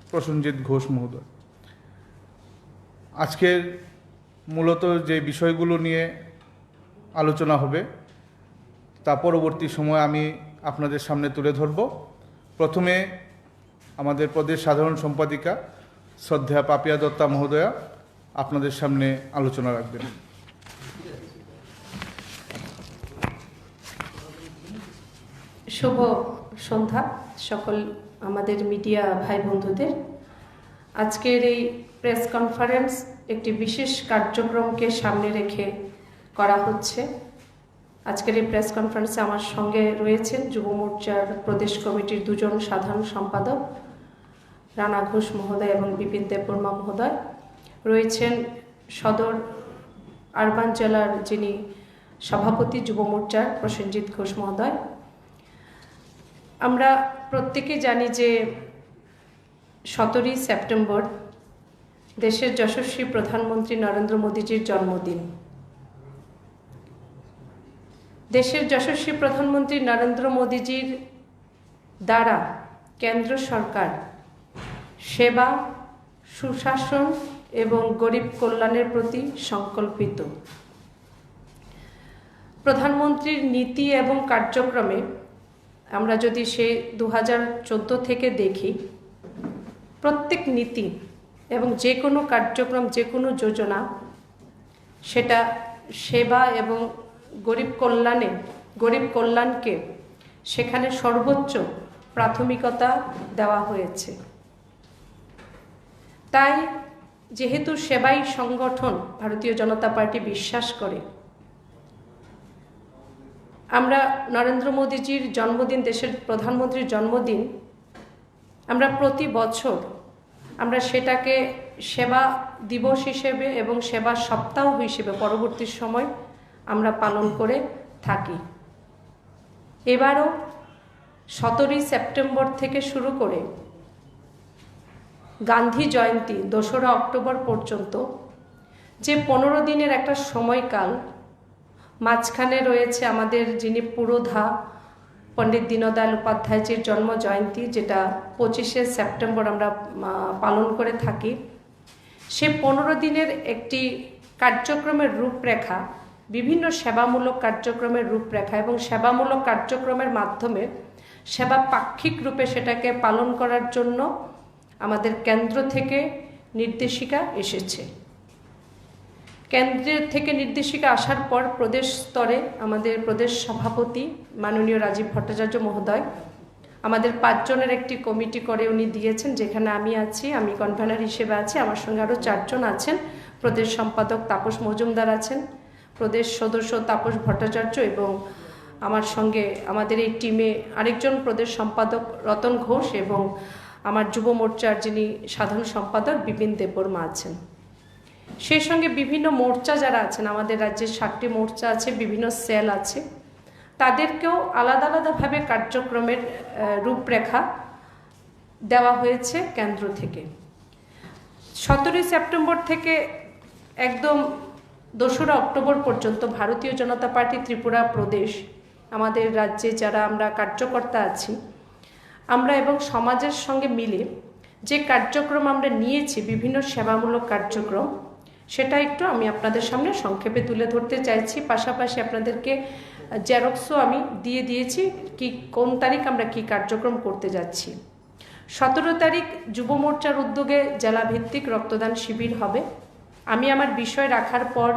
প্রসেনজিৎ ঘোষ মহোদয়। আজকের মূলত যে বিষয়গুলো নিয়ে আলোচনা হবে তা পরবর্তী সময় আমি আপনাদের সামনে তুলে ধরব। প্রথমে আমাদের প্রদেশ সাধারণ সম্পাদিকা শ্রদ্ধেয়া পাপিয়া দত্তা মহোদয়া আপনাদের সামনে আলোচনা রাখবেন। শুভ সন্ধ্যা সকল আমাদের মিডিয়া ভাই বন্ধুদের। আজকের এই প্রেস কনফারেন্স একটি বিশেষ কার্যক্রমকে সামনে রেখে করা হচ্ছে। আজকের এই প্রেস কনফারেন্সে আমার সঙ্গে রয়েছেন যুব মোর্চার প্রদেশ কমিটির দুজন সাধারণ সম্পাদক রানা ঘোষ মহোদয় এবং বিপিন দেববর্মা মহোদয়, রয়েছেন সদর আরবান জেলার যিনি সভাপতি যুব মোর্চার প্রসেনজিৎ ঘোষ মহোদয়। আমরা প্রত্যেকে জানি যে 17 সেপ্টেম্বর দেশের যশস্বী প্রধানমন্ত্রী নরেন্দ্র মোদীজির জন্মদিন। দেশের যশস্বী প্রধানমন্ত্রী নরেন্দ্র মোদীজির দ্বারা কেন্দ্র সরকার সেবা, সুশাসন এবং গরিব কল্যাণের প্রতি সংকল্পিত। প্রধানমন্ত্রীর নীতি এবং কার্যক্রমে আমরা যদি সে 2014 থেকে দেখি, প্রত্যেক নীতি এবং যে কোনো কার্যক্রম, যে কোনো যোজনা, সেটা সেবা এবং গরিব কল্যাণকে সেখানে সর্বোচ্চ প্রাথমিকতা দেওয়া হয়েছে। তাই যেহেতু সেবাই সংগঠন ভারতীয় জনতা পার্টি বিশ্বাস করে, আমরা নরেন্দ্র মোদীজির জন্মদিন, দেশের প্রধানমন্ত্রীর জন্মদিন, আমরা প্রতি বছর আমরা সেটাকে সেবা দিবস হিসেবে এবং সেবা সপ্তাহ হিসেবে পরবর্তী সময় আমরা পালন করে থাকি। এবারও 17 সেপ্টেম্বর থেকে শুরু করে গান্ধী জয়ন্তী 2রা অক্টোবর পর্যন্ত যে 15 দিনের একটা সময়কাল, মাঝখানে রয়েছে আমাদের যিনি পুরোধা পণ্ডিত দীনদয়াল উপাধ্যায়জির জন্ম জয়ন্তী, যেটা 25শে সেপ্টেম্বর আমরা পালন করে থাকি। সে 15 দিনের একটি কার্যক্রমের রূপরেখা, বিভিন্ন সেবামূলক কার্যক্রমের রূপরেখা এবং সেবামূলক কার্যক্রমের মাধ্যমে সেবা পাক্ষিক রূপে সেটাকে পালন করার জন্য আমাদের কেন্দ্র থেকে নির্দেশিকা এসেছে। কেন্দ্রের থেকে নির্দেশিকা আসার পর প্রদেশ স্তরে আমাদের প্রদেশ সভাপতি মাননীয় রাজীব ভট্টাচার্য মহোদয় আমাদের 5 জনের একটি কমিটি করে উনি দিয়েছেন, যেখানে আমি আছি, আমি কনভেনার হিসেবে আছি, আমার সঙ্গে আরও 4 জন আছেন। প্রদেশ সম্পাদক তাপস মজুমদার আছেন, প্রদেশ সদস্য তাপস ভট্টাচার্য এবং আমার সঙ্গে আমাদের এই টিমে আরেকজন প্রদেশ সম্পাদক রতন ঘোষ এবং আমার যুব মোর্চার যিনি সাধারণ সম্পাদক বিপিন দেববর্মা আছেন। সেই সঙ্গে বিভিন্ন মোর্চা যারা আছেন, আমাদের রাজ্যের 7টি মোর্চা আছে, বিভিন্ন সেল আছে, তাদেরকেও আলাদা আলাদাভাবে কার্যক্রমের রূপরেখা দেওয়া হয়েছে কেন্দ্র থেকে। 17 সেপ্টেম্বর থেকে একদম 2রা অক্টোবর পর্যন্ত ভারতীয় জনতা পার্টি ত্রিপুরা প্রদেশ, আমাদের রাজ্যে যারা আমরা কার্যকর্তা আছি, আমরা এবং সমাজের সঙ্গে মিলে যে কার্যক্রম আমরা নিয়েছি, বিভিন্ন সেবামূলক কার্যক্রম, সেটা একটু আমি আপনাদের সামনে সংক্ষেপে তুলে ধরতে চাইছি। পাশাপাশি আপনাদেরকে জেরক্সও আমি দিয়ে দিয়েছি কোন তারিখ আমরা কি কার্যক্রম করতে যাচ্ছি। 17 তারিখ যুব মোর্চার উদ্যোগে জেলাভিত্তিক রক্তদান শিবির হবে। আমি আমার বিষয় রাখার পর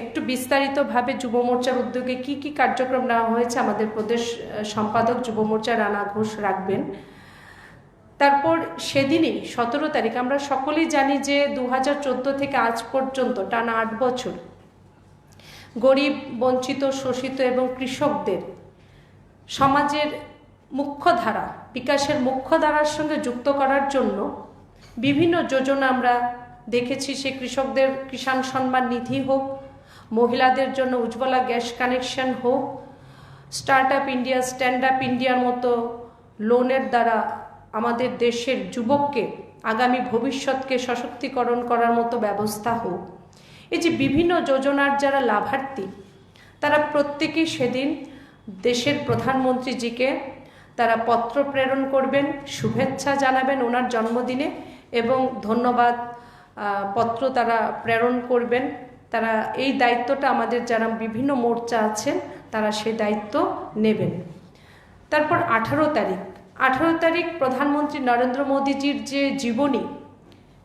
একটু বিস্তারিতভাবে যুব মোর্চার উদ্যোগে কি কি কার্যক্রম নেওয়া হয়েছে আমাদের প্রদেশ সম্পাদক যুব মোর্চা রানা ঘোষ রাখবেন। তারপর সেদিনই 17 তারিখ আমরা সকলেই জানি যে 2014 থেকে আজ পর্যন্ত টানা 8 বছর গরিব, বঞ্চিত, শোষিত এবং কৃষকদের সমাজের মুখ্যধারা, বিকাশের মুখ্যধারার সঙ্গে যুক্ত করার জন্য বিভিন্ন যোজনা আমরা দেখেছি। সে কৃষকদের কিষাণ সম্মান নিধি হোক, মহিলাদের জন্য উজ্জ্বলা গ্যাস কানেকশন হোক, start up India, stand up ইন্ডিয়ার মতো লোনের দ্বারা আমাদের দেশের যুবককে, আগামী ভবিষ্যৎকে সশক্তিকরণ করার মতো ব্যবস্থা হোক, এই যে বিভিন্ন যোজনার যারা লাভার্থী, তারা প্রত্যেকেই সেদিন দেশের প্রধানমন্ত্রীজিকে তারা পত্র প্রেরণ করবেন, শুভেচ্ছা জানাবেন ওনার জন্মদিনে এবং ধন্যবাদ পত্র তারা প্রেরণ করবেন। তারা এই দায়িত্বটা আমাদের যারা বিভিন্ন মোর্চা আছেন তারা সেই দায়িত্ব নেবেন। তারপর 18 তারিখ প্রধানমন্ত্রী নরেন্দ্র মোদীজির যে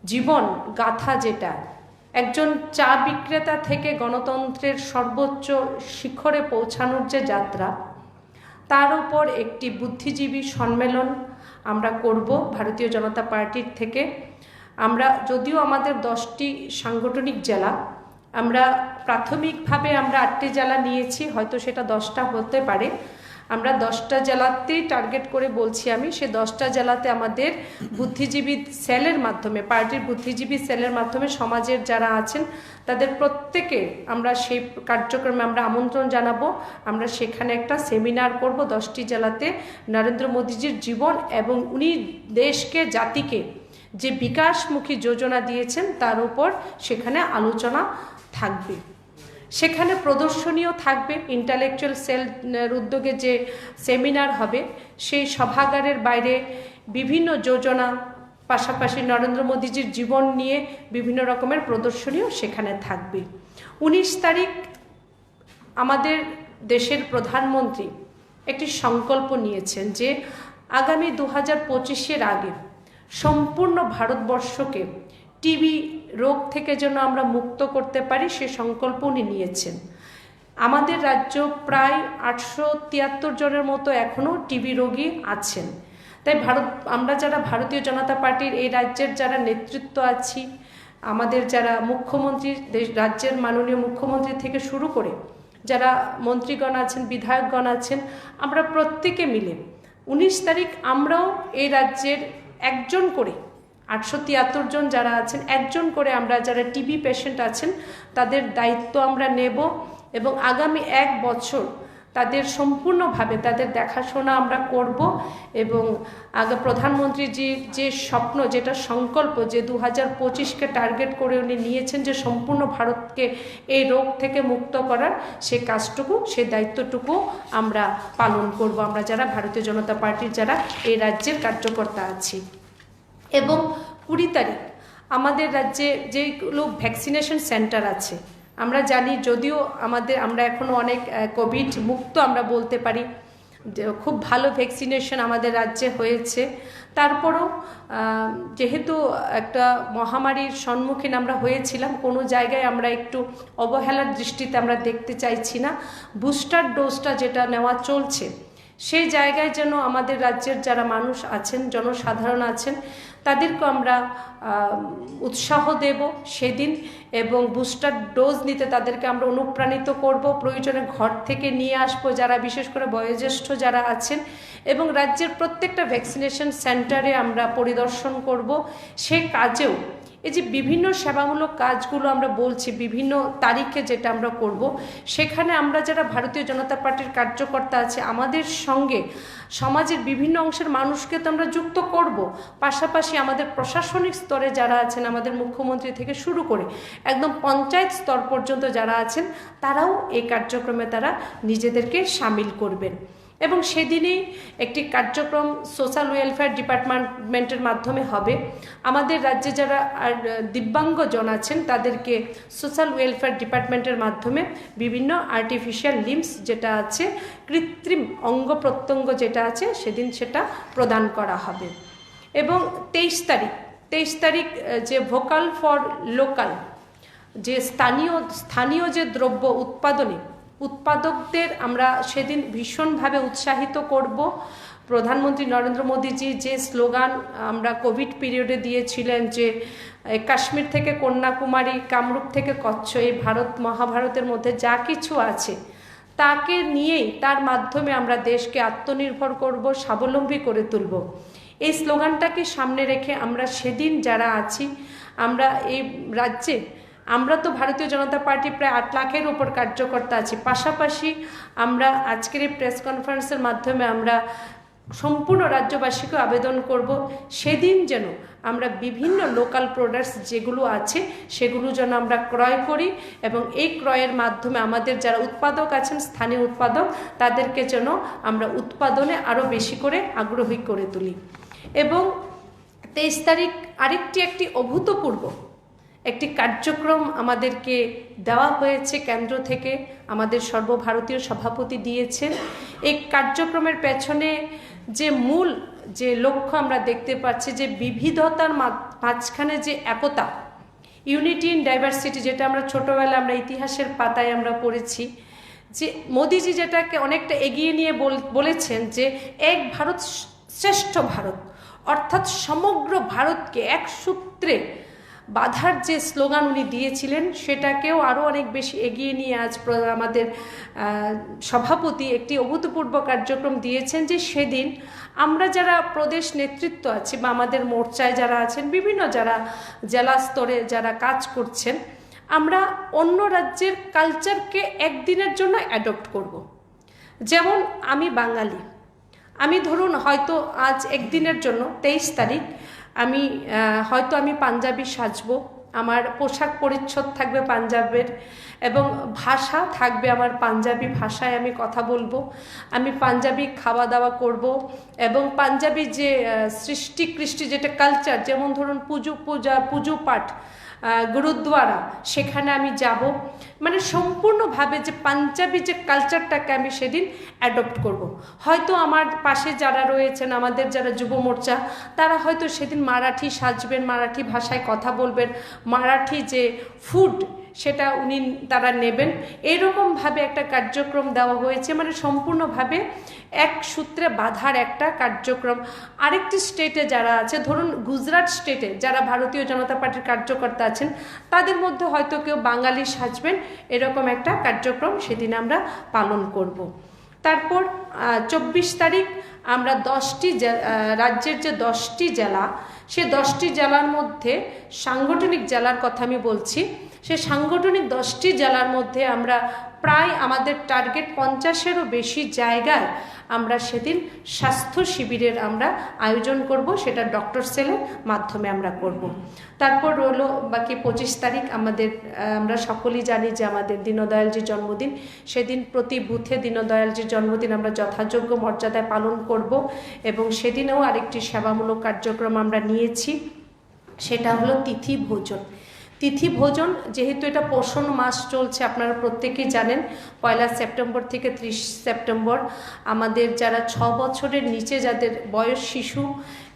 জীবন গাথা, যেটা একজন চা বিক্রেতা থেকে গণতন্ত্রের সর্বোচ্চ শিখরে পৌঁছানোর যে যাত্রা, তার উপর একটি বুদ্ধিজীবী সম্মেলন আমরা করব ভারতীয় জনতা পার্টির থেকে। আমরা যদিও আমাদের 10টি সাংগঠনিক জেলা, আমরা প্রাথমিকভাবে আমরা 8টি জেলা নিয়েছি, হয়তো সেটা 10টা হতে পারে। আমরা 10টা জেলাতেই টার্গেট করে বলছি আমি। সে 10টা জেলাতে আমাদের বুদ্ধিজীবী সেলের মাধ্যমে, পার্টির বুদ্ধিজীবী সেলের মাধ্যমে সমাজের যারা আছেন তাদের প্রত্যেকে আমরা সেই কার্যক্রমে আমরা আমন্ত্রণ জানাবো। আমরা সেখানে একটা সেমিনার করব 10টি জেলাতে, নরেন্দ্র মোদীজির জীবন এবং উনি দেশকে, জাতিকে যে বিকাশমুখী যোজনা দিয়েছেন তার উপর সেখানে আলোচনা থাকবে। সেখানে প্রদর্শনীও থাকবে। ইন্টালেকচুয়াল সেলের উদ্যোগে যে সেমিনার হবে সেই সভাগারের বাইরে বিভিন্ন যোজনা, পাশাপাশি নরেন্দ্র মোদীজির জীবন নিয়ে বিভিন্ন রকমের প্রদর্শনীও সেখানে থাকবে। 19 তারিখ আমাদের দেশের প্রধানমন্ত্রী একটি সংকল্প নিয়েছেন যে আগামী 2025-এর আগে সম্পূর্ণ ভারতবর্ষকে টিবি রোগ থেকে যেন আমরা মুক্ত করতে পারি, সে সংকল্প উনি নিয়েছেন। আমাদের রাজ্য প্রায় 873 জনের মতো এখনও টিবি রোগী আছেন। তাই আমরা যারা ভারতীয় জনতা পার্টির এই রাজ্যের যারা নেতৃত্ব আছি, আমাদের যারা মুখ্যমন্ত্রী, রাজ্যের মাননীয় মুখ্যমন্ত্রী থেকে শুরু করে যারা মন্ত্রীগণ আছেন, বিধায়কগণ আছেন, আমরা প্রত্যেকে মিলে 19 তারিখ আমরাও এই রাজ্যের একজন করে 873 জন যারা আছেন, একজন করে আমরা যারা টিবি পেশেন্ট আছেন তাদের দায়িত্ব আমরা নেব এবং আগামী 1 বছর তাদের সম্পূর্ণভাবে তাদের দেখাশোনা আমরা করব। এবং আগে প্রধানমন্ত্রীজির যে স্বপ্ন, যেটা সংকল্প, যে 2025-কে টার্গেট করে উনি নিয়েছেন যে সম্পূর্ণ ভারতকে এই রোগ থেকে মুক্ত করার, সেই কাজটুকু, সেই দায়িত্বটুকু আমরা পালন করব, আমরা যারা ভারতীয় জনতা পার্টির যারা এই রাজ্যের কার্যকর্তা আছি। এবং 20 তারিখ আমাদের রাজ্যে যেগুলো ভ্যাকসিনেশন সেন্টার আছে, আমরা জানি যদিও আমরা এখনও অনেক কোভিড মুক্ত আমরা বলতে পারি, খুব ভালো ভ্যাকসিনেশন আমাদের রাজ্যে হয়েছে, তারপরও যেহেতু একটা মহামারীর সম্মুখীন আমরা হয়েছিলাম, কোনো জায়গায় আমরা একটু অবহেলার দৃষ্টিতে আমরা দেখতে চাইছি না। বুস্টার ডোজটা যেটা নেওয়া চলছে সেই জায়গায় যেন আমাদের রাজ্যের যারা মানুষ আছেন, জনসাধারণ আছেন, তাদেরকে আমরা উৎসাহ দেব সেদিন এবং বুস্টার ডোজ নিতে তাদেরকে আমরা অনুপ্রাণিত করব। প্রয়োজনে ঘর থেকে নিয়ে আসবো যারা, বিশেষ করে বয়োজ্যেষ্ঠ যারা আছেন, এবং রাজ্যের প্রত্যেকটা ভ্যাকসিনেশন সেন্টারে আমরা পরিদর্শন করব। সে কাজেও এই যে বিভিন্ন সেবামূলক কাজগুলো আমরা বলছি বিভিন্ন তারিখে যেটা আমরা করব, সেখানে আমরা যারা ভারতীয় জনতা পার্টির কার্যকর্তা আছে আমাদের সঙ্গে সমাজের বিভিন্ন অংশের মানুষকে তো আমরা যুক্ত করব। পাশাপাশি আমাদের প্রশাসনিক স্তরে যারা আছেন, আমাদের মুখ্যমন্ত্রী থেকে শুরু করে একদম পঞ্চায়েত স্তর পর্যন্ত যারা আছেন, তারাও এই কার্যক্রমে তারা নিজেদেরকে সামিল করবেন। এবং সেদিনেই একটি কার্যক্রম সোশ্যাল ওয়েলফেয়ার ডিপার্টমেন্টের মাধ্যমে হবে। আমাদের রাজ্যে যারা দিব্যাঙ্গজন আছেন তাদেরকে সোশ্যাল ওয়েলফেয়ার ডিপার্টমেন্টের মাধ্যমে বিভিন্ন আর্টিফিশিয়াল লিম্বস যেটা আছে, কৃত্রিম অঙ্গ প্রত্যঙ্গ যেটা আছে, সেদিন সেটা প্রদান করা হবে। এবং 23 তারিখ যে ভোকাল ফর লোকাল, যে স্থানীয় যে দ্রব্য উৎপাদকদের আমরা সেদিন ভীষণভাবে উৎসাহিত করব। প্রধানমন্ত্রী নরেন্দ্র মোদীজি যে স্লোগান আমরা কোভিড পিরিয়ডে দিয়েছিলেন যে কাশ্মীর থেকে কন্যাকুমারী, কামরূপ থেকে কচ্ছ, এই মহাভারতের মধ্যে যা কিছু আছে তাকে নিয়েই, তার মাধ্যমে আমরা দেশকে আত্মনির্ভর করব, স্বাবলম্বী করে তুলব। এই স্লোগানটাকে সামনে রেখে আমরা সেদিন যারা আছি, আমরা এই রাজ্যে, আমরা তো ভারতীয় জনতা পার্টি প্রায় 8 লাখের উপর কার্যকর্তা আছি, পাশাপাশি আমরা আজকের এই প্রেস কনফারেন্সের মাধ্যমে আমরা সম্পূর্ণ রাজ্যবাসীকে আবেদন করব সেদিন যেন আমরা বিভিন্ন লোকাল প্রোডাক্টস যেগুলো আছে সেগুলো যেন আমরা ক্রয় করি এবং এই ক্রয়ের মাধ্যমে আমাদের যারা উৎপাদক আছেন স্থানীয় উৎপাদক তাদেরকে যেন আমরা উৎপাদনে আরও বেশি করে আগ্রহী করে তুলি। এবং 23 তারিখ একটি অভূতপূর্ব একটি কার্যক্রম আমাদেরকে দেওয়া হয়েছে কেন্দ্র থেকে, আমাদের সর্বভারতীয় সভাপতি দিয়েছেন। এই কার্যক্রমের পেছনে যে মূল যে লক্ষ্য আমরা দেখতে পাচ্ছি যে বিবিধতার মাঝখানে যে একতা, ইউনিটি ইন ডাইভার্সিটি, যেটা আমরা ছোটোবেলায় আমরা ইতিহাসের পাতায় আমরা পড়েছি, যে মোদিজি যেটাকে অনেকটা এগিয়ে নিয়ে বলেছেন যে এক ভারত শ্রেষ্ঠ ভারত, অর্থাৎ সমগ্র ভারতকে এক সূত্রে বাঁধার যে স্লোগান উনি দিয়েছিলেন সেটাকেও আরও অনেক বেশি এগিয়ে নিয়ে আজ আমাদের সভাপতি একটি অভূতপূর্ব কার্যক্রম দিয়েছেন যে সেদিন আমরা যারা প্রদেশ নেতৃত্ব আছি বা আমাদের মোর্চায় যারা আছেন, বিভিন্ন যারা জেলা স্তরে যারা কাজ করছেন, আমরা অন্য রাজ্যের কালচারকে একদিনের জন্য অ্যাডপ্ট করব। যেমন আমি বাঙালি, আমি ধরুন হয়তো আজ একদিনের জন্য 23 তারিখ আমি পাঞ্জাবি সাজবো, আমার পোশাক পরিচ্ছদ থাকবে পাঞ্জাবের এবং ভাষা থাকবে আমার পাঞ্জাবি ভাষায় আমি কথা বলবো, আমি পাঞ্জাবি খাওয়া দাওয়া করব এবং পাঞ্জাবি যে সৃষ্টি কৃষ্টি যেটা কালচার, যেমন ধরুন পুজো পাঠ, গুরুদ্বারা, সেখানে আমি যাব, মানে সম্পূর্ণভাবে যে পাঞ্জাবি যে কালচারটাকে আমি সেদিন অ্যাডপ্ট করব। হয়তো আমার পাশে যারা রয়েছেন আমাদের যারা যুব মোর্চা, তারা হয়তো সেদিন মারাঠি সাজবেন, মারাঠি ভাষায় কথা বলবেন, মারাঠি যে ফুড সেটা তারা নেবেন। এইরকমভাবে একটা কার্যক্রম দেওয়া হয়েছে, মানে সম্পূর্ণভাবে এক সূত্রে বাঁধার একটা কার্যক্রম। আরেকটি স্টেটে যারা আছে, ধরুন গুজরাট স্টেটে যারা ভারতীয় জনতা পার্টির কার্যকর্তা আছেন, তাদের মধ্যে হয়তো কেউ বাঙালি সাজবেন, এরকম একটা কার্যক্রম সেদিন আমরা পালন করব। তারপর 24 তারিখ আমরা 10টি রাজ্যের যে 10টি জেলা, সে 10টি জেলার মধ্যে সাংগঠনিক জেলার কথা আমি বলছি, সে সাংগঠনিক 10টি জেলার মধ্যে আমরা প্রায় আমাদের টার্গেট 50-এরও বেশি জায়গায় আমরা সেদিন স্বাস্থ্য শিবিরের আমরা আয়োজন করব, সেটা ডক্টর সেলের মাধ্যমে আমরা করব। তারপর হলো বাকি 25 তারিখ আমরা সকলেই জানি যে আমাদের দীনদয়ালজির জন্মদিন, সেদিন প্রতি বুথে দীনদয়ালজির জন্মদিন আমরা যথাযোগ্য মর্যাদায় পালন করব এবং সেদিনেও আরেকটি সেবামূলক কার্যক্রম আমরা নিয়েছি, সেটা হলো তিথি ভোজন। তিথি ভোজন, যেহেতু এটা পোষণ মাস চলছে, আপনারা প্রত্যেকেই জানেন, 1 সেপ্টেম্বর থেকে 30 সেপ্টেম্বর আমাদের যারা 6 বছরের নিচে যাদের বয়স শিশু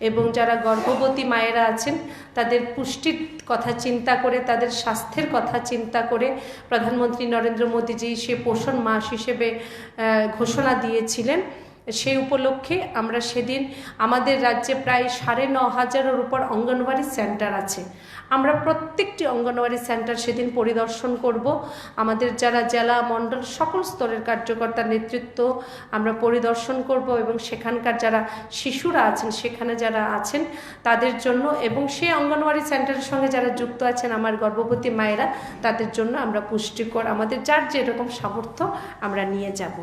এবং যারা গর্ভবতী মায়েরা আছেন, তাদের পুষ্টির কথা চিন্তা করে, তাদের স্বাস্থ্যের কথা চিন্তা করে প্রধানমন্ত্রী নরেন্দ্র মোদীজি সে পোষণ মাস হিসেবে ঘোষণা দিয়েছিলেন। সেই উপলক্ষে আমরা সেদিন আমাদের রাজ্যে প্রায় 9,500-এর উপর অঙ্গনওয়াড়ি সেন্টার আছে, আমরা প্রত্যেকটি অঙ্গনওয়াড়ি সেন্টার সেদিন পরিদর্শন করব। আমাদের যারা জেলা মণ্ডল সকল স্তরের কার্যকর্তার নেতৃত্ব আমরা পরিদর্শন করব এবং সেখানকার যারা শিশুরা আছেন, সেখানে যারা আছেন তাদের জন্য এবং সেই অঙ্গনওয়াড়ি সেন্টারের সঙ্গে যারা যুক্ত আছেন আমার গর্ভবতী মায়েরা, তাদের জন্য আমরা পুষ্টিকর আমাদের যার যেরকম সামর্থ্য আমরা নিয়ে যাব।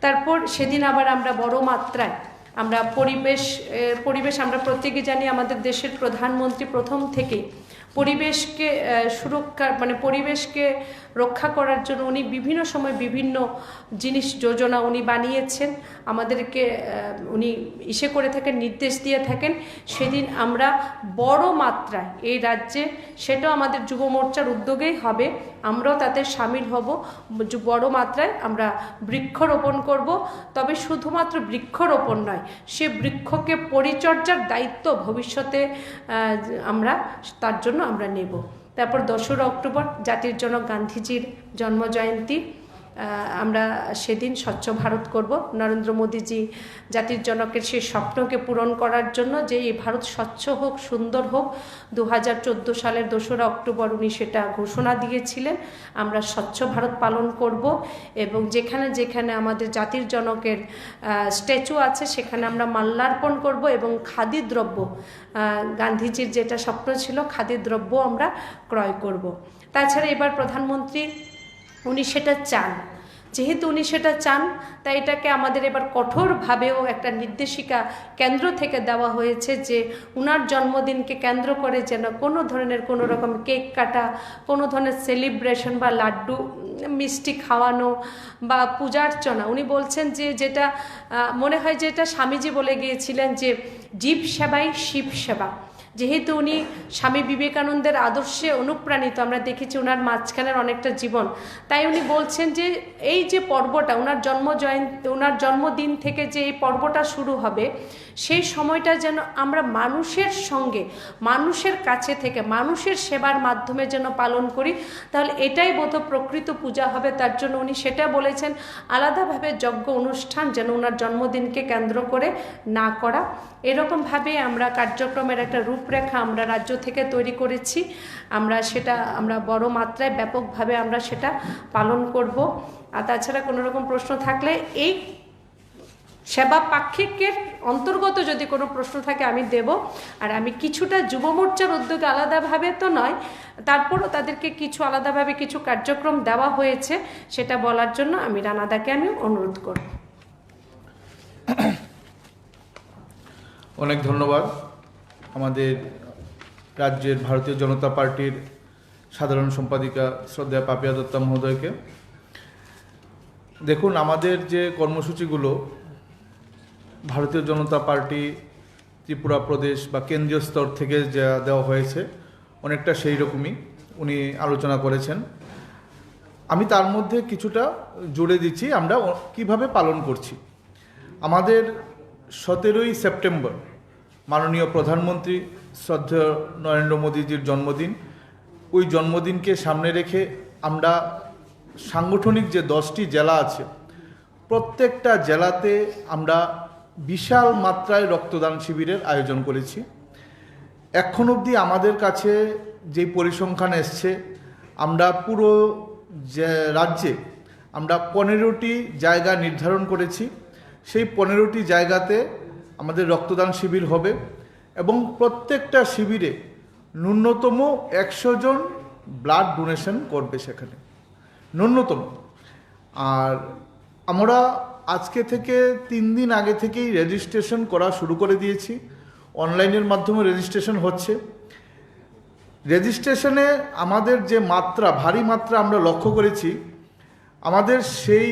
তারপর সেদিন আবার আমরা বড় মাত্রায় আমরা পরিবেশ আমরা প্রত্যেকে জানি আমাদের দেশের প্রধানমন্ত্রী প্রথম থেকে পরিবেশকে সুরক্ষা পরিবেশকে রক্ষা করার জন্য উনি বিভিন্ন সময় বিভিন্ন জিনিস যোজনা উনি বানিয়েছেন, আমাদেরকে উনি করে থাকেন, নির্দেশ দিয়ে থাকেন। সেদিন আমরা বড় মাত্রায় এই রাজ্যে, সেটাও আমাদের যুব মোর্চার উদ্যোগেই হবে, আমরাও তাতে সামিল হব, বড় মাত্রায় আমরা বৃক্ষরোপণ করব। তবে শুধুমাত্র বৃক্ষরোপণ নয়, সে বৃক্ষকে পরিচর্যার দায়িত্ব ভবিষ্যতে আমরা তার জন্য আমরা নেব। তারপর 2রা অক্টোবর জাতির জনক গান্ধীজির জন্মজয়ন্তী, আমরা সেদিন স্বচ্ছ ভারত করব। নরেন্দ্র মোদীজি জাতির জনকের সেই স্বপ্নকে পূরণ করার জন্য যে এই ভারত স্বচ্ছ হোক, সুন্দর হোক, 2014 সালের 2রা অক্টোবর উনি সেটা ঘোষণা দিয়েছিলেন। আমরা স্বচ্ছ ভারত পালন করব এবং যেখানে যেখানে আমাদের জাতির জনকের স্ট্যাচু আছে সেখানে আমরা মাল্যার্পণ করব এবং খাদি দ্রব্য, গান্ধীজির যেটা স্বপ্ন ছিল খাদি দ্রব্য আমরা ক্রয় করব। তাছাড়া এবার প্রধানমন্ত্রী উনি সেটা চান যেহেতু উনি সেটা চান, তাই এটাকে আমাদের এবার কঠোরভাবেও একটা নির্দেশিকা কেন্দ্র থেকে দেওয়া হয়েছে যে উনার জন্মদিনকে কেন্দ্র করে যেন কোনো ধরনের কোনো রকম কেক কাটা, কোনো ধরনের সেলিব্রেশন বা লাড্ডু মিষ্টি খাওয়ানো বা পূজার্চনা, উনি বলছেন যে যেটা মনে হয় যে এটা স্বামীজি বলে গিয়েছিলেন যে জীব সেবাই শিব সেবা। যেহেতু উনি স্বামী বিবেকানন্দের আদর্শে অনুপ্রাণিত, আমরা দেখেছি ওনার মাঝখানের অনেকটা জীবন, তাই উনি বলছেন যে এই যে পর্বটা ওনার জন্মদিন থেকে যে এই পর্বটা শুরু হবে, সেই সময়টা যেন আমরা মানুষের সঙ্গে, মানুষের কাছে থেকে, মানুষের সেবার মাধ্যমে যেন পালন করি, তাহলে এটাই বোধ প্রকৃত পূজা হবে। তার জন্য উনি সেটা বলেছেন, আলাদাভাবে যজ্ঞ অনুষ্ঠান যেন ওনার জন্মদিনকে কেন্দ্র করে না করা। এরকমভাবে আমরা কার্যক্রমের একটা রূপরেখা আমরা রাজ্য থেকে তৈরি করেছি। আমরা বড় মাত্রায় ব্যাপকভাবে আমরা সেটা পালন করব। আর তাছাড়া কোনো রকম প্রশ্ন থাকলে এই সেবা পাক্ষিকের অন্তর্গত যদি কোনো প্রশ্ন থাকে আমি দেব। আর আমি কিছুটা যুব মোর্চার উদ্যোগে আলাদাভাবে তো নয়, তারপরও তাদেরকে কিছু আলাদাভাবে কিছু কার্যক্রম দেওয়া হয়েছে, সেটা বলার জন্য আমি রানাদাকে আমি অনুরোধ করব। অনেক ধন্যবাদ আমাদের রাজ্যের ভারতীয় জনতা পার্টির সাধারণ সম্পাদিকা শ্রদ্ধেয়া পাপিয়া দত্তা মহোদয়কে। দেখুন, আমাদের যে কর্মসূচিগুলো ভারতীয় জনতা পার্টি ত্রিপুরা প্রদেশ বা কেন্দ্রীয় স্তর থেকে যা দেওয়া হয়েছে অনেকটা সেই রকমই উনি আলোচনা করেছেন। আমি তার মধ্যে কিছুটা জুড়ে দিচ্ছি আমরা কিভাবে পালন করছি। আমাদের 17ই সেপ্টেম্বর মাননীয় প্রধানমন্ত্রী শ্রদ্ধেয় নরেন্দ্র মোদীজির জন্মদিন। ওই জন্মদিনকে সামনে রেখে আমরা সাংগঠনিক যে 10টি জেলা আছে, প্রত্যেকটা জেলাতে আমরা বিশাল মাত্রায় রক্তদান শিবিরের আয়োজন করেছি। এখন অবধি আমাদের কাছে যে পরিসংখ্যান এসছে, আমরা পুরো রাজ্যে আমরা 15টি জায়গা নির্ধারণ করেছি। সেই 15টি জায়গাতে আমাদের রক্তদান শিবির হবে এবং প্রত্যেকটা শিবিরে ন্যূনতম 100 জন ব্লাড ডোনেশন করবে সেখানে, ন্যূনতম। আর আমরা আজকে থেকে 3 দিন আগে থেকেই রেজিস্ট্রেশন করা শুরু করে দিয়েছি। অনলাইনের মাধ্যমে রেজিস্ট্রেশন হচ্ছে। রেজিস্ট্রেশনে আমাদের যে মাত্রা, ভারী মাত্রা আমরা লক্ষ্য করেছি, আমাদের সেই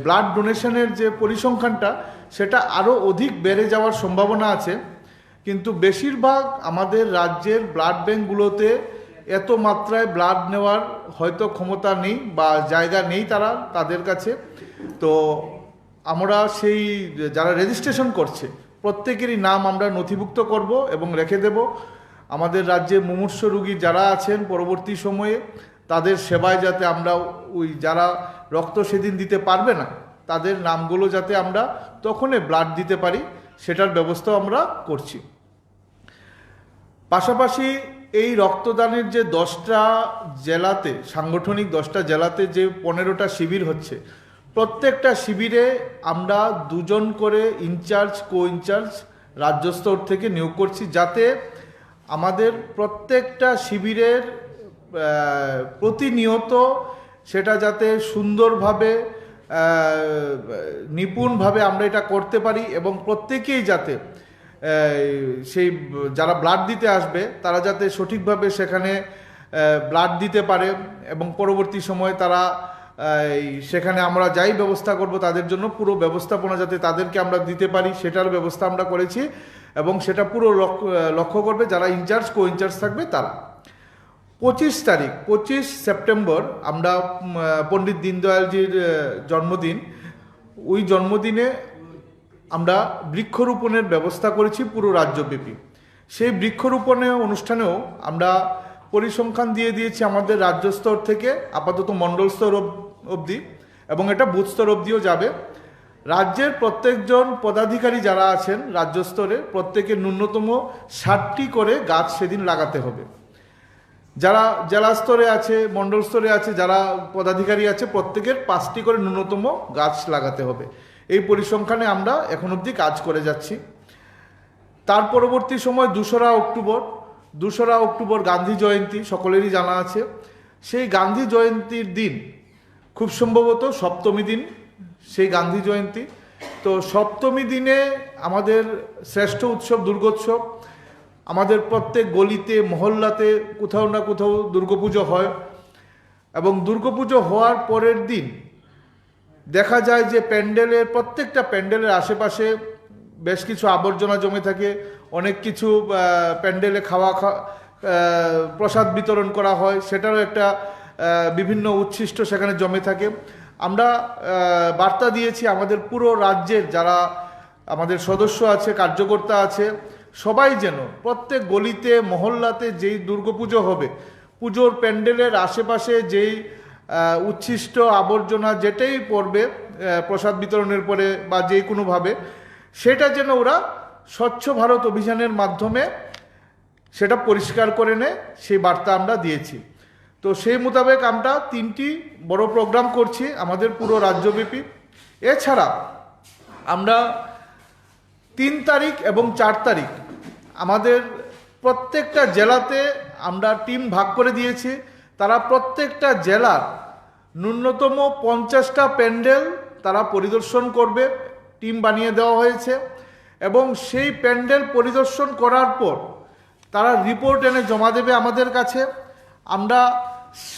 ব্লাড ডোনেশনের যে পরিসংখ্যানটা সেটা আরও অধিক বেড়ে যাওয়ার সম্ভাবনা আছে। কিন্তু বেশিরভাগ আমাদের রাজ্যের ব্লাড ব্যাঙ্কগুলোতে এত মাত্রায় ব্লাড নেওয়ার হয়তো ক্ষমতা নেই বা জায়গা নেই তাদের কাছে। তো আমরা সেই যারা রেজিস্ট্রেশন করছে প্রত্যেকেরই নাম আমরা নথিভুক্ত করব এবং রেখে দেব। আমাদের রাজ্যে মুমূর্ষ রোগী যারা আছেন পরবর্তী সময়ে তাদের সেবায় যাতে আমরা ওই যারা রক্ত সেদিন দিতে পারবে না তাদের নামগুলো যাতে আমরা তখনই ব্লাড দিতে পারি, সেটার ব্যবস্থাও আমরা করছি। পাশাপাশি এই রক্তদানের যে 10টা জেলাতে, সাংগঠনিক 10টা জেলাতে যে 15টা শিবির হচ্ছে, প্রত্যেকটা শিবিরে আমরা 2 জন করে ইনচার্জ, কো ইনচার্জ রাজ্য স্তর থেকে নিয়োগ করছি, যাতে আমাদের প্রত্যেকটা শিবিরের প্রতিনিয়ত সেটা যাতে সুন্দরভাবে নিপুণভাবে আমরা এটা করতে পারি এবং প্রত্যেকেই যাতে সেই যারা ব্লাড দিতে আসবে তারা যাতে সঠিকভাবে সেখানে ব্লাড দিতে পারে এবং পরবর্তী সময় তারা সেখানে আমরা যাই ব্যবস্থা করব তাদের জন্য পুরো ব্যবস্থাপনা যাতে তাদেরকে আমরা দিতে পারি সেটার ব্যবস্থা আমরা করেছি এবং সেটা পুরো লক্ষ্য করবে যারা ইনচার্জ, কো ইনচার্জ থাকবে তারা। 25 সেপ্টেম্বর আমরা পণ্ডিত দীনদয়ালজির জন্মদিন, ওই জন্মদিনে আমরা বৃক্ষরোপণের ব্যবস্থা করেছি পুরো রাজ্যব্যাপী। সেই বৃক্ষরোপণের অনুষ্ঠানেও আমরা পরিসংখ্যান দিয়ে দিয়েছি আমাদের রাজ্য স্তর থেকে আপাতত মণ্ডল স্তর অবধি এবং এটা বুথ স্তর অবধিও যাবে। রাজ্যের প্রত্যেকজন পদাধিকারী যারা আছেন রাজ্য স্তরে প্রত্যেকের ন্যূনতম 60টি করে গাছ সেদিন লাগাতে হবে। যারা জেলা স্তরে আছে, মণ্ডল স্তরে আছে, যারা পদাধিকারী আছে প্রত্যেকের 5টি করে ন্যূনতম গাছ লাগাতে হবে। এই পরিসংখ্যানে আমরা এখন অবধি কাজ করে যাচ্ছি। তার পরবর্তী সময় 2রা অক্টোবর গান্ধী জয়ন্তী সকলেরই জানা আছে। সেই গান্ধী জয়ন্তীর দিন খুব সম্ভবত সপ্তমী দিন সেই গান্ধী জয়ন্তী। তো সপ্তমী দিনে আমাদের শ্রেষ্ঠ উৎসব দুর্গোৎসব। আমাদের প্রত্যেক গলিতে মহল্লাতে কোথাও না কোথাও দুর্গাপুজো হয়, এবং দুর্গাপুজো হওয়ার পরের দিন দেখা যায় যে প্রত্যেকটা প্যান্ডেলের আশেপাশে বেশ কিছু আবর্জনা জমে থাকে। অনেক কিছু প্যান্ডেলে প্রসাদ বিতরণ করা হয়, সেটারও একটা বিভিন্ন উচ্ছিষ্ট সেখানে জমে থাকে। আমরা বার্তা দিয়েছি আমাদের পুরো রাজ্যের যারা আমাদের সদস্য আছে, কার্যকর্তা আছে, সবাই যেন প্রত্যেক গলিতে মহল্লাতে যেই দুর্গাপুজো হবে, পুজোর প্যান্ডেলের আশেপাশে যেই উচ্ছিষ্ট আবর্জনা যেটাই পড়বে প্রসাদ বিতরণের পরে বা যে কোনোভাবে, সেটা যেন ওরা স্বচ্ছ ভারত অভিযানের মাধ্যমে সেটা পরিষ্কার করে নেয়, সেই বার্তা আমরা দিয়েছি। তো সেই মোতাবেক আমরা 3টি বড় প্রোগ্রাম করছি আমাদের পুরো রাজ্যব্যাপী। এছাড়া আমরা 3 তারিখ এবং 4 তারিখ আমাদের প্রত্যেকটা জেলাতে আমরা টিম ভাগ করে দিয়েছি। তারা প্রত্যেকটা জেলার ন্যূনতম 50টা প্যান্ডেল তারা পরিদর্শন করবে, টিম বানিয়ে দেওয়া হয়েছে। এবং সেই প্যান্ডেল পরিদর্শন করার পর তারা রিপোর্ট এনে জমা দেবে আমাদের কাছে। আমরা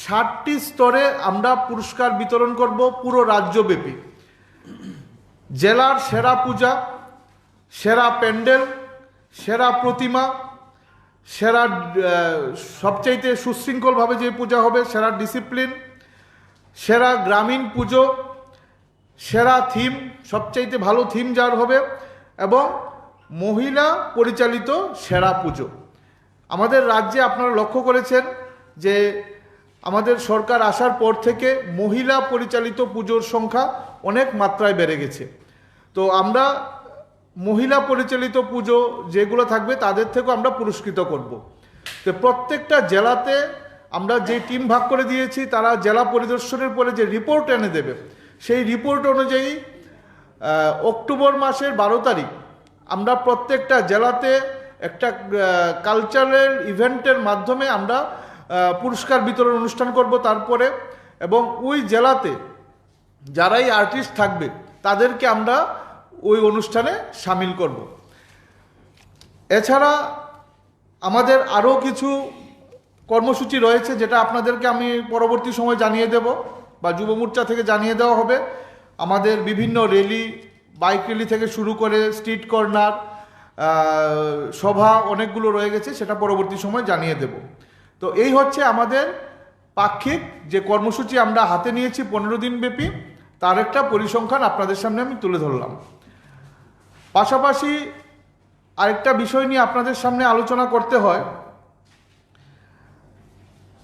60টি স্তরে আমরা পুরস্কার বিতরণ করব পুরো রাজ্যব্যাপী। জেলার সেরা পূজা, সেরা প্যান্ডেল, সেরা প্রতিমা, সেরা সবচাইতে সুশৃঙ্খলভাবে যে পূজা হবে, সেরা ডিসিপ্লিন, সেরা গ্রামীণ পুজো, সেরা থিম, সবচাইতে ভালো থিম যার হবে, এবং মহিলা পরিচালিত সেরা পুজো। আমাদের রাজ্যে আপনারা লক্ষ্য করেছেন যে আমাদের সরকার আসার পর থেকে মহিলা পরিচালিত পুজোর সংখ্যা অনেক মাত্রায় বেড়ে গেছে। তো আমরা মহিলা পরিচালিত পুজো যেগুলো থাকবে তাদের থেকেও আমরা পুরস্কৃত করব। তো প্রত্যেকটা জেলাতে আমরা যে টিম ভাগ করে দিয়েছি, তারা জেলা পরিদর্শনের পরে যে রিপোর্ট এনে দেবে, সেই রিপোর্ট অনুযায়ী অক্টোবর মাসের 12 তারিখ আমরা প্রত্যেকটা জেলাতে একটা কালচারাল ইভেন্টের মাধ্যমে আমরা পুরস্কার বিতরণ অনুষ্ঠান করব তারপরে। এবং ওই জেলাতে যারাই আর্টিস্ট থাকবে তাদেরকে আমরা ওই অনুষ্ঠানে সামিল করব। এছাড়া আমাদের আরও কিছু কর্মসূচি রয়েছে, যেটা আপনাদেরকে আমি পরবর্তী সময় জানিয়ে দেব বা যুব মোর্চা থেকে জানিয়ে দেওয়া হবে। আমাদের বিভিন্ন র্যালি, বাইক র্যালি থেকে শুরু করে স্ট্রিট কর্নার, সভা অনেকগুলো রয়ে গেছে, সেটা পরবর্তী সময় জানিয়ে দেব। তো এই হচ্ছে আমাদের পাক্ষিক যে কর্মসূচি আমরা হাতে নিয়েছি 15 দিন ব্যাপী, তার একটা পরিসংখ্যান আপনাদের সামনে আমি তুলে ধরলাম। পাশাপাশি আরেকটা বিষয় নিয়ে আপনাদের সামনে আলোচনা করতে হয়।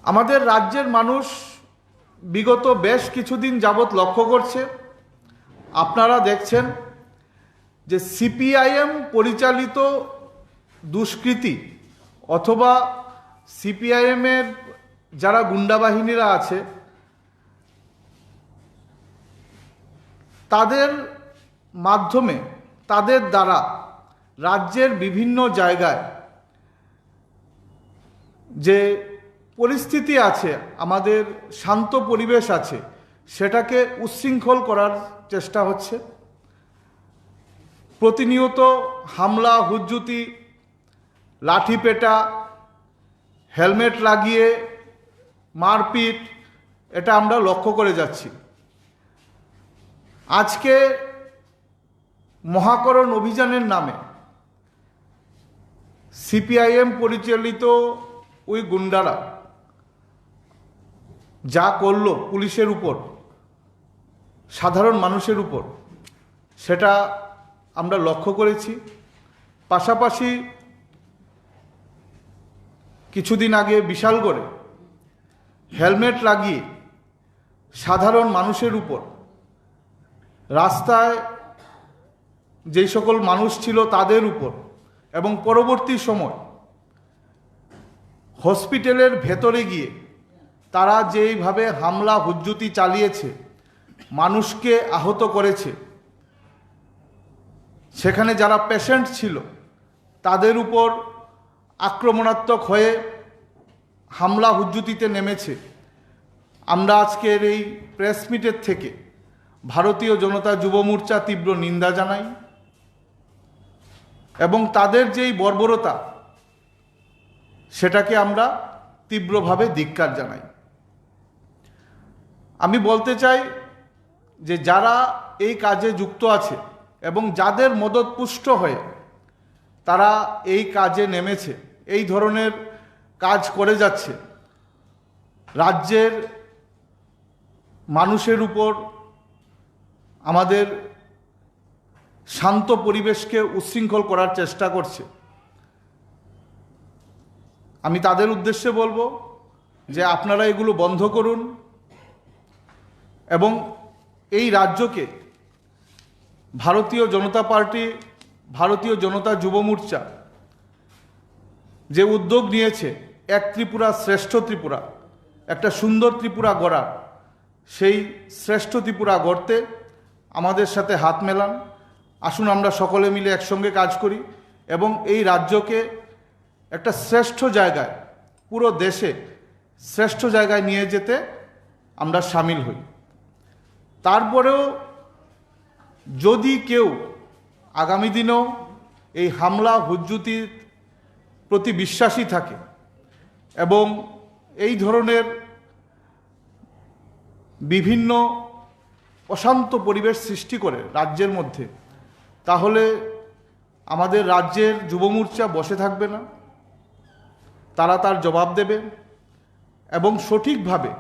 আমাদের রাজ্যের মানুষ বিগত বেশ কিছুদিন যাবৎ লক্ষ্য করছে, আপনারা দেখছেন যে সিপিআইএম পরিচালিত দুষ্কৃতি অথবা সিপিআইএমের যারা গুন্ডা বাহিনীরা আছে, তাদের মাধ্যমে, তাদের দ্বারা রাজ্যের বিভিন্ন জায়গায় যে পরিস্থিতি আছে, আমাদের শান্ত পরিবেশ আছে, সেটাকে উচ্ছৃঙ্খল করার চেষ্টা হচ্ছে। প্রতিনিয়ত হামলা, হুজ্জুতি, লাঠিপেটা, হেলমেট লাগিয়ে মারপিট, এটা আমরা লক্ষ্য করে যাচ্ছি। আজকে মহাকরণ অভিযানের নামে সিপিআইএম পরিচালিত ওই গুন্ডারা যা করলো পুলিশের উপর, সাধারণ মানুষের উপর, সেটা আমরা লক্ষ্য করেছি। পাশাপাশি কিছুদিন আগে বিশালগড়ে হেলমেট লাগিয়ে সাধারণ মানুষের উপর, রাস্তায় যেই সকল মানুষ ছিল তাদের উপর, এবং পরবর্তী সময় হসপিটালের ভেতরে গিয়ে তারা যেইভাবে হামলা হুজ্জুতি চালিয়েছে, মানুষকে আহত করেছে, সেখানে যারা পেশেন্ট ছিল তাদের উপর আক্রমণাত্মক হয়ে হামলা হুজ্জুতিতে নেমেছে। আমরা আজকের এই প্রেস মিটের থেকে ভারতীয় জনতা যুব মোর্চা তীব্র নিন্দা জানাই এবং তাদের যেই বর্বরতা সেটাকে আমরা তীব্রভাবে ধিক্কার জানাই। আমি বলতে চাই যে যারা এই কাজে যুক্ত আছে এবং যাদের মদতপুষ্ট হয়ে তারা এই কাজে নেমেছে, এই ধরনের কাজ করে যাচ্ছে, রাজ্যের মানুষের উপর আমাদের শান্ত পরিবেশকে উচ্ছৃঙ্খল করার চেষ্টা করছে, আমি তাদের উদ্দেশ্যে বলবো যে আপনারা এগুলো বন্ধ করুন এবং এই রাজ্যকে ভারতীয় জনতা পার্টি, ভারতীয় জনতা যুব মোর্চা যে উদ্যোগ নিয়েছে এক ত্রিপুরা শ্রেষ্ঠ ত্রিপুরা, একটা সুন্দর ত্রিপুরা গড়ার, সেই শ্রেষ্ঠ ত্রিপুরা গড়তে আমাদের সাথে হাত মেলান। আসুন আমরা সকলে মিলে একসঙ্গে কাজ করি এবং এই রাজ্যকে একটা শ্রেষ্ঠ জায়গায়, পুরো দেশে শ্রেষ্ঠ জায়গায় নিয়ে যেতে আমরা সামিল হই। তারপরেও যদি কেউ আগামী দিনেও এই হামলা হুজ্জুতির প্রতি বিশ্বাসী থাকে এবং এই ধরনের বিভিন্ন অশান্ত পরিবেশ সৃষ্টি করে রাজ্যের মধ্যে, তাহলে আমাদের রাজ্যের যুব মোর্চা বসে থাকবে না, তারা তার জবাব দেবে এবং সঠিকভাবে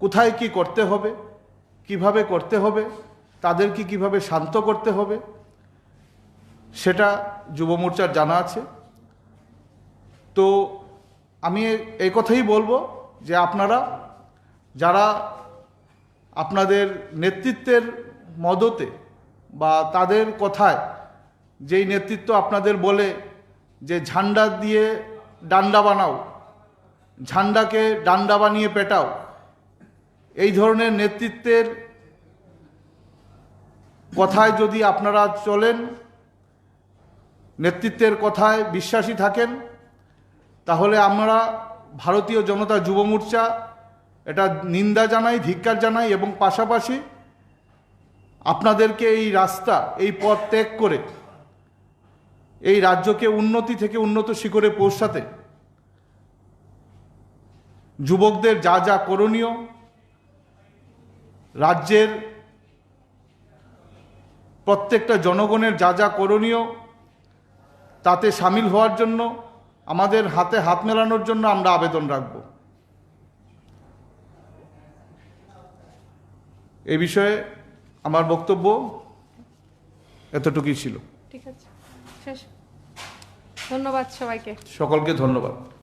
কোথায় কি করতে হবে, কিভাবে করতে হবে, তাদেরকে কিভাবে শান্ত করতে হবে সেটা যুব মোর্চার জানা আছে। তো আমি এই কথাই বলবো যে আপনারা যারা আপনাদের নেতৃত্বের মদতে বা তাদের কথায়, যেই নেতৃত্ব আপনাদের বলে যে ঝান্ডা দিয়ে ডান্ডা বানাও, ঝান্ডাকে ডান্ডা বানিয়ে পেটাও, এই ধরনের নেতৃত্বের কথায় যদি আপনারা চলেন, নেতৃত্বের কথায় বিশ্বাসী থাকেন, তাহলে আমরা ভারতীয় জনতা যুব মোর্চা এটা নিন্দা জানাই, ধিক্কার জানাই এবং পাশাপাশি আপনাদেরকে এই রাস্তা, এই পথ ত্যাগ করে এই রাজ্যকে উন্নতি থেকে উন্নত শিখরে পৌঁছাতে যুবকদের যা যা করণীয়, রাজ্যের প্রত্যেকটা জনগণের যা যা করণীয়, তাতে সামিল হওয়ার জন্য, আমাদের হাতে হাত মেলানোর জন্য আমরা আবেদন রাখব। এই বিষয়ে আমার বক্তব্য এতটুকুই ছিল। ঠিক আছে, শেষ। ধন্যবাদ সবাইকে। সকলকে ধন্যবাদ।